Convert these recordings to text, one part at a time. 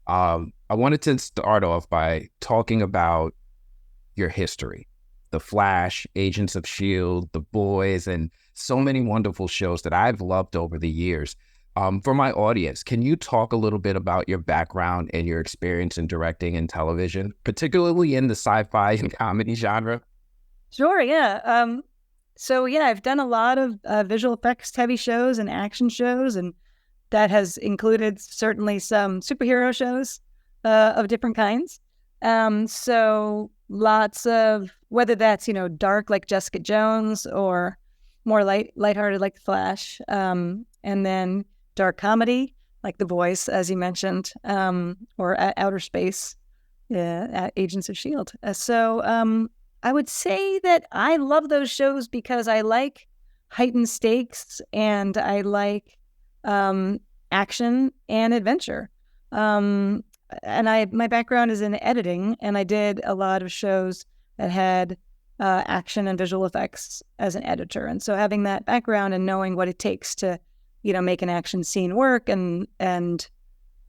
I wanted to start off by talking about your history. The Flash, Agents of S.H.I.E.L.D, The Boys, and so many wonderful shows that I've loved over the years. For my audience, can you talk a little bit about your background and your experience in directing and television, particularly in the sci-fi and comedy genre? Sure, yeah. I've done a lot of visual effects heavy shows and action shows, and that has included certainly some superhero shows of different kinds. So lots of whether that's dark like Jessica Jones or more lighthearted like The Flash, and then dark comedy like The Boys, as you mentioned, or Outer Space, yeah, Agents of S.H.I.E.L.D. I would say that I love those shows because I like heightened stakes and I like action and adventure. My background is in editing, and I did a lot of shows that had action and visual effects as an editor. And so having that background and knowing what it takes to, make an action scene work, and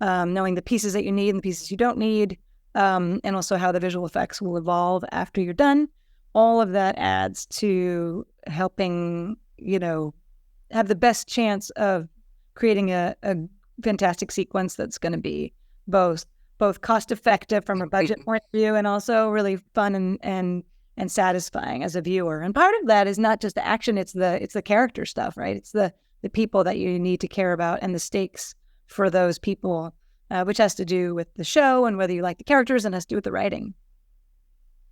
knowing the pieces that you need and the pieces you don't need, and also how the visual effects will evolve after you're done. All of that adds to helping, have the best chance of creating a fantastic sequence that's going to be both cost effective from a budget point of view and also really fun and satisfying as a viewer. And part of that is not just the action, it's the character stuff, right? It's the people that you need to care about and the stakes for those people, which has to do with the show and whether you like the characters, and has to do with the writing.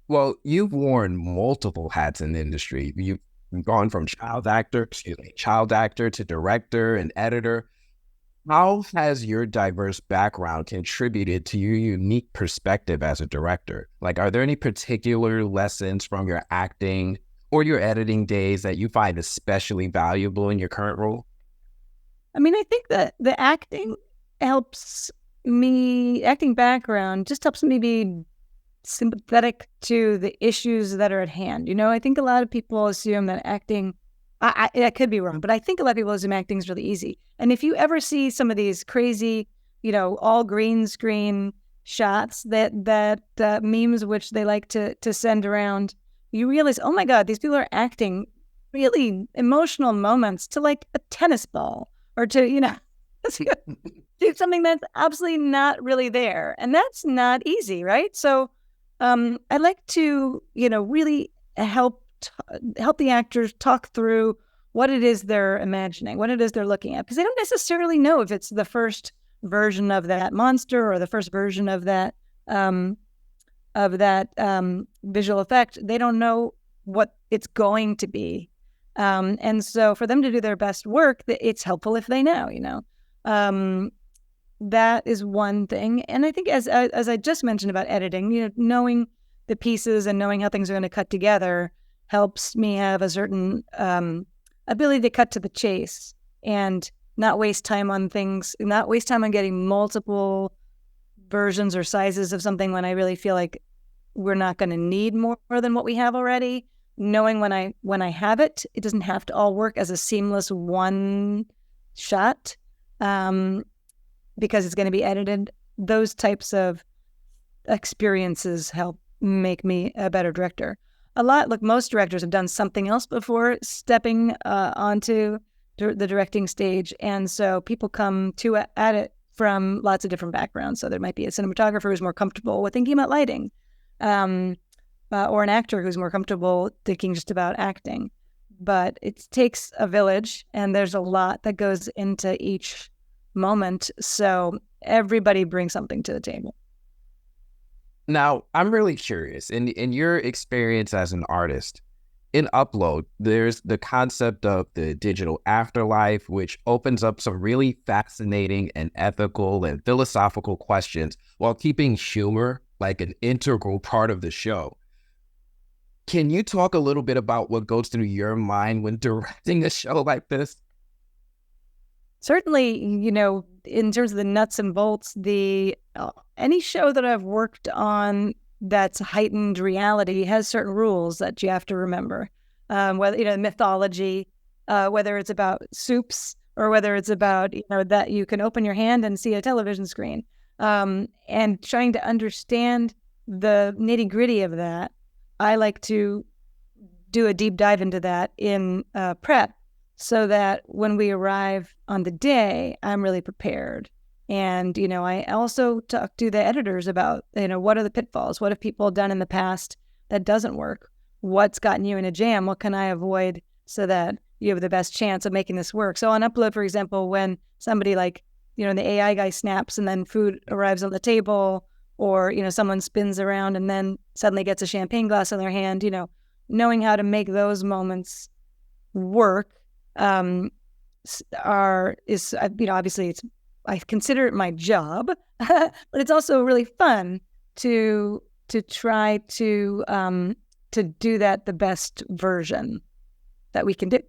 Well, you've worn multiple hats in the industry. You've gone from child actor to director and editor. How has your diverse background contributed to your unique perspective as a director? Like, are there any particular lessons from your acting or your editing days that you find especially valuable in your current role? I mean, I think that the acting background just helps me be sympathetic to the issues that are at hand. I think a lot of people assume that acting, I could be wrong, but I think a lot of people assume acting is really easy. And if you ever see some of these crazy, all green screen shots that memes, which they like to send around, you realize, oh my God, these people are acting really emotional moments to like a tennis ball or to, do something that's absolutely not really there. And that's not easy, right? So I like to, really help the actors talk through what it is they're imagining, what it is they're looking at, because they don't necessarily know if it's the first version of that monster or the first version of that visual effect. They don't know what it's going to be, and so for them to do their best work, it's helpful if they know. That is one thing. And I think as I just mentioned about editing, knowing the pieces and knowing how things are going to cut together helps me have a certain ability to cut to the chase and not waste time on things, not waste time on getting multiple versions or sizes of something when I really feel like we're not going to need more than what we have already. Knowing when I have it, it doesn't have to all work as a seamless one shot. Because it's going to be edited. Those types of experiences help make me a better director. Most directors have done something else before stepping onto the directing stage. And so people come at it from lots of different backgrounds. So there might be a cinematographer who's more comfortable with thinking about lighting, or an actor who's more comfortable thinking just about acting. But it takes a village, and there's a lot that goes into each moment. So everybody brings something to the table. Now, I'm really curious. In your experience as an artist, in Upload, there's the concept of the digital afterlife, which opens up some really fascinating and ethical and philosophical questions while keeping humor like an integral part of the show. Can you talk a little bit about what goes through your mind when directing a show like this? Certainly, in terms of the nuts and bolts, any show that I've worked on that's heightened reality has certain rules that you have to remember. Whether mythology, whether it's about soups or whether it's about that you can open your hand and see a television screen. And trying to understand the nitty gritty of that. I like to do a deep dive into that in prep, so that when we arrive on the day, I'm really prepared. And, I also talk to the editors about, what are the pitfalls? What have people done in the past that doesn't work? What's gotten you in a jam? What can I avoid so that you have the best chance of making this work? So on upload, for example, when somebody like, the AI guy snaps and then food arrives on the table, or, someone spins around and then suddenly gets a champagne glass in their hand, knowing how to make those moments work obviously I consider it my job, but it's also really fun to try to do that the best version that we can do.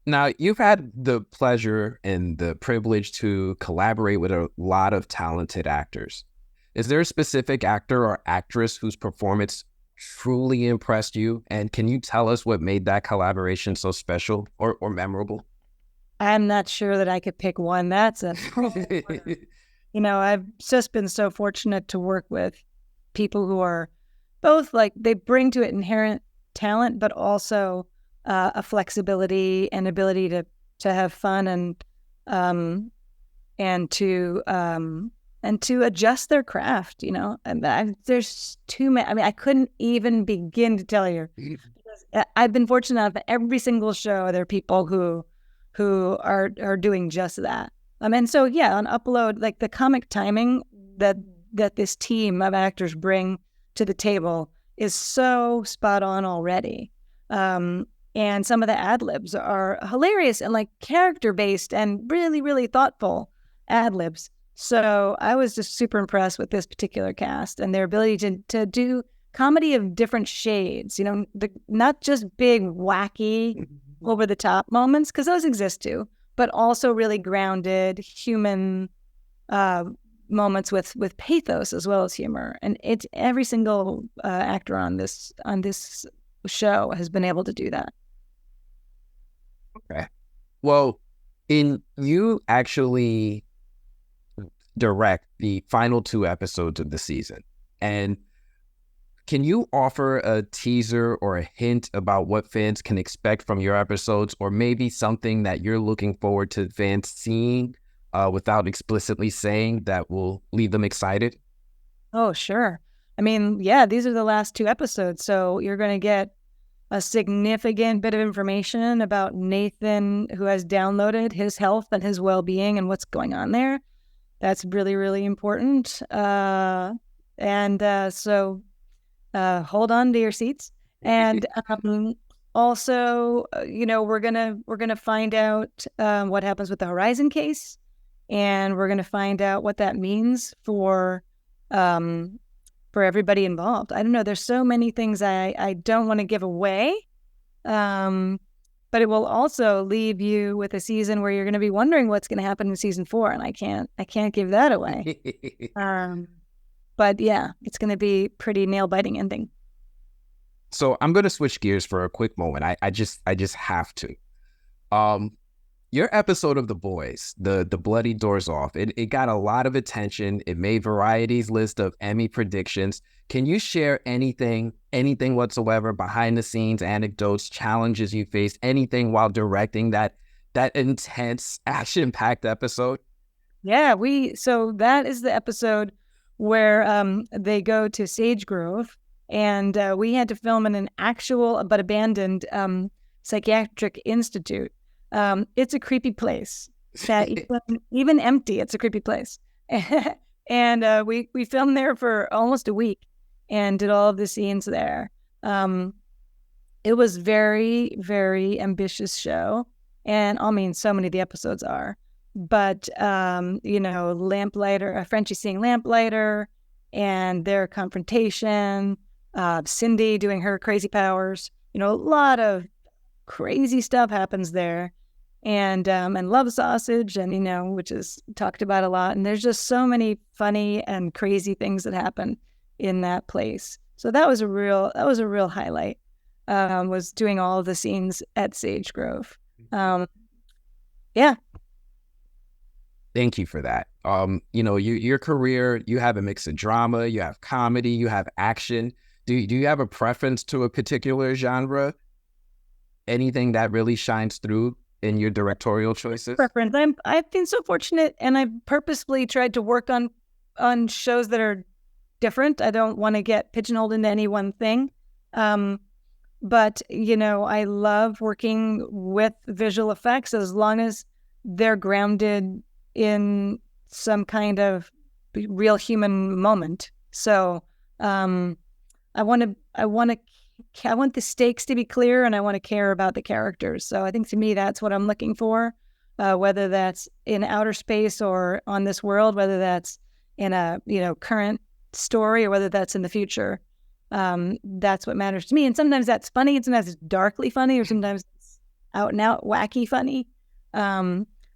Now, you've had the pleasure and the privilege to collaborate with a lot of talented actors. Is there a specific actor or actress whose performance truly impressed you? And can you tell us what made that collaboration so special or memorable? I'm not sure that I could pick one. I've just been so fortunate to work with people who are both like, they bring to it inherent talent, but also a flexibility and ability to have fun and to adjust their craft, and there's too many. I mean, I couldn't even begin to tell you. I've been fortunate enough that every single show there are people who are doing just that. And so on upload, like the comic timing that this team of actors bring to the table is so spot on already. And some of the ad libs are hilarious and like character based and really, really thoughtful ad libs. So I was just super impressed with this particular cast and their ability to do comedy of different shades, not just big, wacky, over the top moments, because those exist too, but also really grounded human moments with pathos as well as humor. And it's every single actor on this show has been able to do that. Okay. Well, you actually direct the final 2 episodes of the season. And can you offer a teaser or a hint about what fans can expect from your episodes, or maybe something that you're looking forward to fans seeing without explicitly saying that will leave them excited? Oh, sure. I mean, these are the last 2 episodes, so you're going to get a significant bit of information about Nathan, who has downloaded, his health and his well-being and what's going on there. That's really, really important. So hold on to your seats. And also, we're gonna find out what happens with the Horizon case, and we're gonna find out what that means for everybody involved. I don't know. There's so many things I don't want to give away, but it will also leave you with a season where you're going to be wondering what's going to happen in season 4, and I can't give that away. But it's going to be pretty nail-biting ending. So I'm going to switch gears for a quick moment. I just have to. Your episode of The Boys, the Bloody Doors Off, it got a lot of attention. It made Variety's list of Emmy predictions. Can you share anything whatsoever, behind the scenes, anecdotes, challenges you faced, anything while directing that intense, action-packed episode? Yeah, so that is the episode where they go to Sage Grove, and we had to film in an actual but abandoned psychiatric institute. It's a creepy place. That even empty, it's a creepy place. And we filmed there for almost a week and did all of the scenes there. It was very, very ambitious show, and I mean, so many of the episodes are. But Lamplighter, Frenchie seeing Lamplighter, and their confrontation. Cindy doing her crazy powers. A lot of crazy stuff happens there, and Love Sausage, and which is talked about a lot. And there's just so many funny and crazy things that happen in that place. So that was a real highlight. Was doing all of the scenes at Sage Grove. Yeah. Thank you for that. Your career, you have a mix of drama, you have comedy, you have action. Do you have a preference to a particular genre? Anything that really shines through in your directorial choices? Preference. I've been so fortunate, and I've purposefully tried to work on shows that are different. I don't want to get pigeonholed into any one thing. But I love working with visual effects as long as they're grounded in some kind of real human moment. So I want the stakes to be clear, and I want to care about the characters. So I think to me, that's what I'm looking for, whether that's in outer space or on this world, whether that's in a, current story or whether that's in the future. That's what matters to me. And sometimes that's funny, and sometimes it's darkly funny, or sometimes it's out and out wacky funny.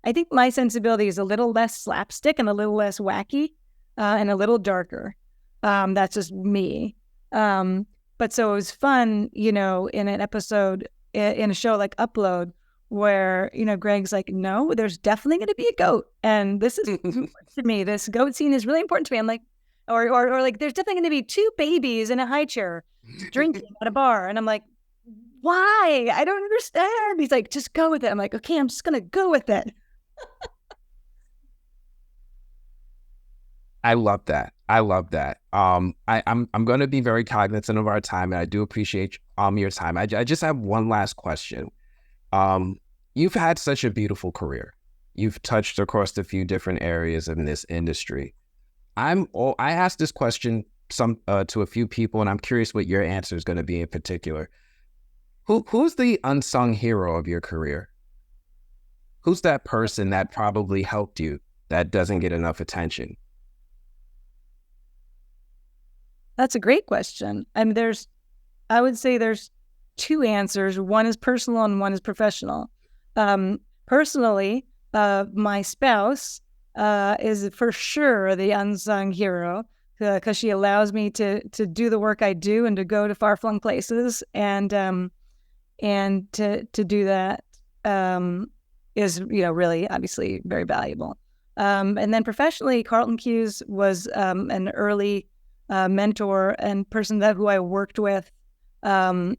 I think my sensibility is a little less slapstick and a little less wacky, and a little darker. That's just me. But so it was fun, in an episode in a show like Upload, where, Greg's like, no, there's definitely going to be a goat. And this is important to me. This goat scene is really important to me. I'm like, or like, there's definitely going to be 2 babies in a high chair drinking at a bar. And I'm like, why? I don't understand. He's like, just go with it. I'm like, okay, I'm just going to go with it. I love that. I'm going to be very cognizant of our time, and I do appreciate your time. I just have one last question. You've had such a beautiful career. You've touched across a few different areas in this industry. I asked this question to a few people, and I'm curious what your answer is going to be in particular. Who's the unsung hero of your career? Who's that person that probably helped you that doesn't get enough attention? That's a great question. I mean, I would say there's 2 answers. One is personal and one is professional. Personally, my spouse is for sure the unsung hero, because she allows me to do the work I do and to go to far-flung places, and to do that is really obviously very valuable. And then professionally, Carlton Cuse was an early mentor and person who I worked with on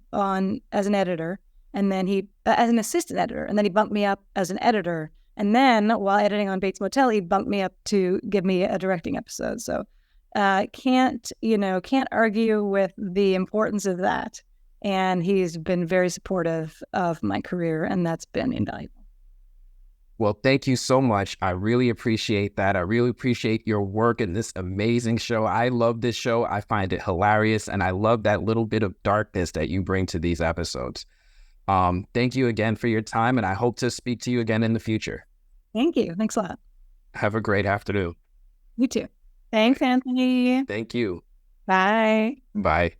as an editor, and then he as an assistant editor, and then he bumped me up as an editor, and then while editing on Bates Motel, he bumped me up to give me a directing episode. So can't argue with the importance of that, and he's been very supportive of my career, and that's been invaluable. Well, thank you so much. I really appreciate that. I really appreciate your work in this amazing show. I love this show. I find it hilarious, and I love that little bit of darkness that you bring to these episodes. Thank you again for your time, and I hope to speak to you again in the future. Thank you. Thanks a lot. Have a great afternoon. You too. Thanks, Anthony. Thank you. Bye. Bye.